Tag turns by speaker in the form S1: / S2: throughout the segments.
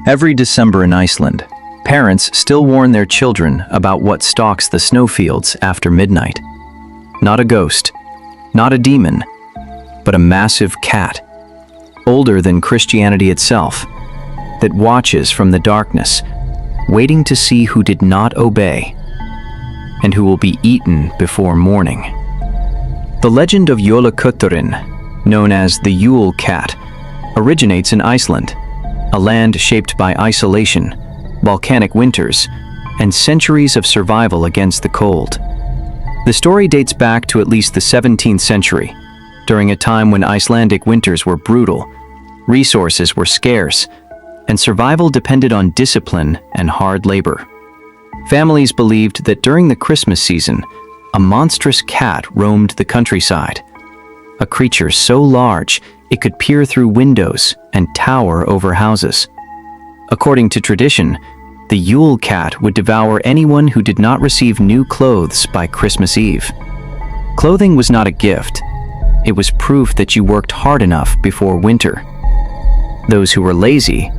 S1: Every December in Iceland, parents still warn their children about what stalks the snowfields after midnight. Not a ghost, not a demon, but a massive cat, older than Christianity itself, that watches from the darkness, waiting to see who did not obey and who will be eaten before morning. The legend of Jólakötturinn, known as the Yule Cat, originates in Iceland, a land shaped by isolation, volcanic winters, and centuries of survival against the cold. The story dates back to at least the 17th century, during a time when Icelandic winters were brutal, resources were scarce, and survival depended on discipline and hard labor. Families believed that during the Christmas season, a monstrous cat roamed the countryside, a creature so large it could peer through windows and tower over houses. According to tradition, the Yule Cat would devour anyone who did not receive new clothes by Christmas Eve. Clothing was not a gift. It was proof that you worked hard enough before winter. Those who were lazy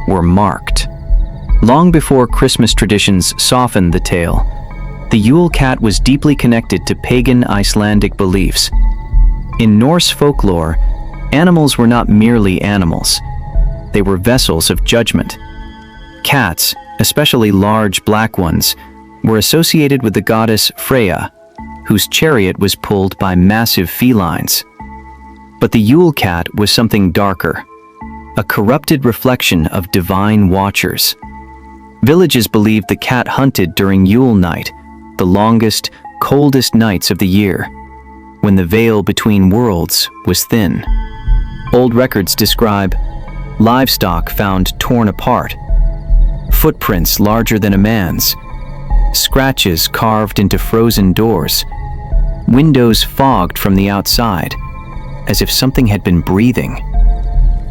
S1: were marked. Long before Christmas traditions softened the tale, the Yule Cat was deeply connected to pagan Icelandic beliefs. In Norse folklore, animals were not merely animals. They were vessels of judgment. Cats, especially large black ones, were associated with the goddess Freya, whose chariot was pulled by massive felines. But the Yule Cat was something darker, a corrupted reflection of divine watchers. Villages believed the cat hunted during Yule Night, the longest, coldest nights of the year, when the veil between worlds was thin. Old records describe livestock found torn apart, footprints larger than a man's, scratches carved into frozen doors, windows fogged from the outside, as if something had been breathing.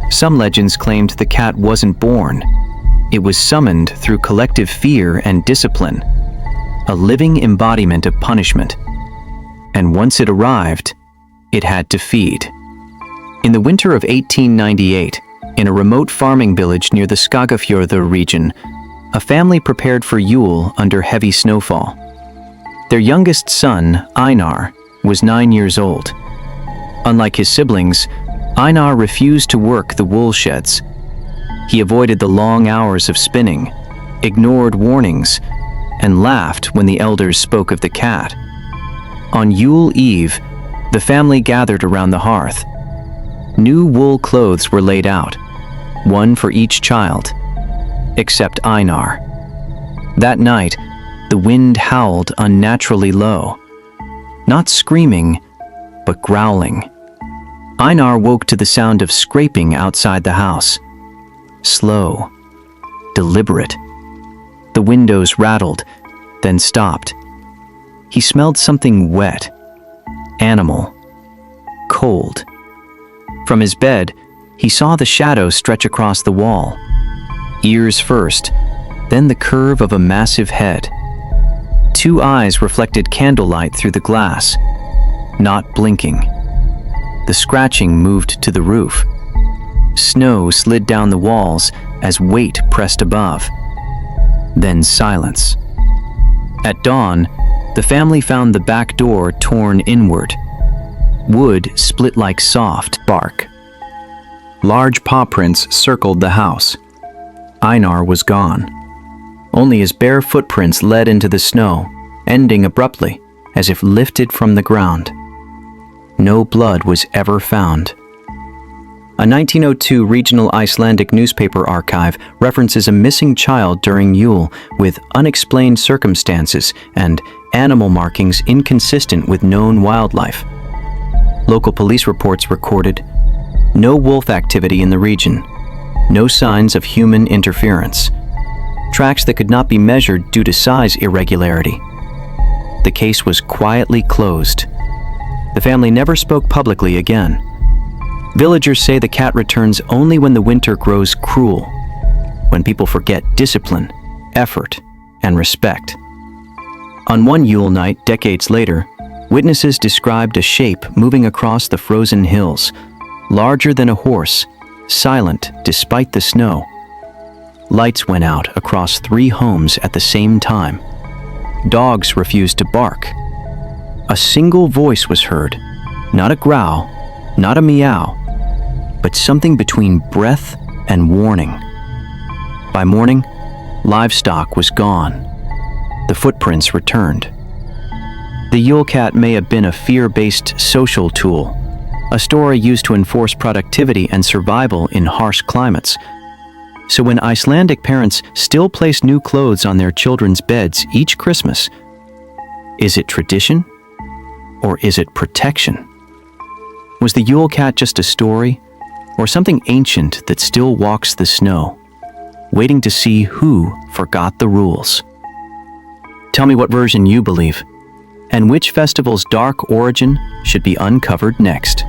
S1: Some legends claimed the cat wasn't born. It was summoned through collective fear and discipline, a living embodiment of punishment. And once it arrived, it had to feed. In the winter of 1898, in a remote farming village near the Skagafjörður region, a family prepared for Yule under heavy snowfall. Their youngest son, Einar, was 9 years old. Unlike his siblings, Einar refused to work the wool sheds. He avoided the long hours of spinning, ignored warnings, and laughed when the elders spoke of the cat. On Yule Eve, the family gathered around the hearth. New wool clothes were laid out, one for each child, except Einar. That night, the wind howled unnaturally low, not screaming, but growling. Einar woke to the sound of scraping outside the house. Slow, deliberate. The windows rattled, then stopped. He smelled something wet, animal, cold. From his bed, he saw the shadow stretch across the wall. Ears first, then the curve of a massive head. Two eyes reflected candlelight through the glass, not blinking. The scratching moved to the roof. Snow slid down the walls as weight pressed above. Then silence. At dawn, the family found the back door torn inward. Wood split like soft bark. Large paw prints circled the house. Einar was gone. Only his bare footprints led into the snow, ending abruptly, as if lifted from the ground. No blood was ever found. A 1902 regional Icelandic newspaper archive references a missing child during Yule with unexplained circumstances and animal markings inconsistent with known wildlife. Local police reports recorded no wolf activity in the region, no signs of human interference, tracks that could not be measured due to size irregularity. The case was quietly closed. The family never spoke publicly again. Villagers say the cat returns only when the winter grows cruel, when people forget discipline, effort, and respect. On one Yule night, decades later, witnesses described a shape moving across the frozen hills, larger than a horse, silent despite the snow. Lights went out across 3 homes at the same time. Dogs refused to bark. A single voice was heard, not a growl, not a meow, but something between breath and warning. By morning, livestock was gone. The footprints returned. The Yule Cat may have been a fear-based social tool, a story used to enforce productivity and survival in harsh climates. So when Icelandic parents still place new clothes on their children's beds each Christmas, is it tradition or is it protection? Was the Yule Cat just a story or something ancient that still walks the snow, waiting to see who forgot the rules? Tell me what version you believe, and which festival's dark origin should be uncovered next.